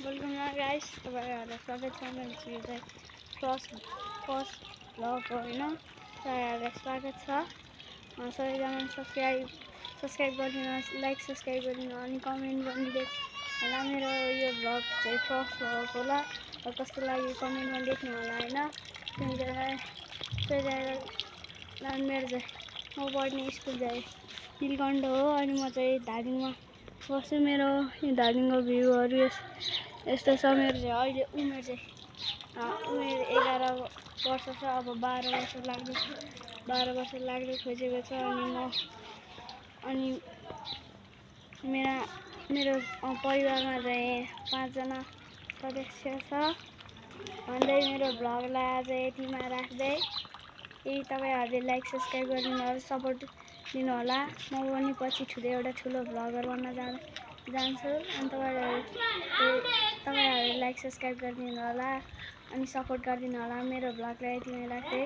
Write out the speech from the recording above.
Welcome guys, तपाईँहरूलाई स्वागत छ। मेरो चाहिँ यो चाहिँ फर्स्ट भ्लग हो होइन। तपाईँहरूलाई स्वागत छ। सबैजना सब्सक्राइब गरिदिनुहोस्, लाइक सब्सक्राइब गरिदिनु अनि कमेन्ट गरिदिनु होला। मेरो यो भ्लग चाहिँ फर्स्ट भ्लग होला र कस्तो लाग्यो कमेन्टमा लेख्नु होला होइन। त्यही मेरो चाहिँ म पढ्ने स्कुल चाहिँ हिलकण्ड हो अनि म चाहिँ धादिङमा बस्छु। मेरो यो धादिङको भ्यूहरू यस्तो छ। मेरो चाहिँ अहिले उमेर 11 वर्ष छ। अब 12 वर्ष लाग्दै खोजेको छ अनि मेरो परिवारमा चाहिँ 5 जना सदस्य छ भन्दै मेरो भ्लगलाई आज यतिमा राख्दै तपाईहरुले लाइक सब्सक्राइब गरिदिनु होला, सपोर्ट दिनु होला। म पनि पछि एउटा ठुलो भ्लगर बन्न जान्छु अनि तपाईहरुले लाइक सब्सक्राइब गरिदिनु होला अनि सपोर्ट गरिदिनु होला। मेरो भ्लगलाई यतिमै राख्दै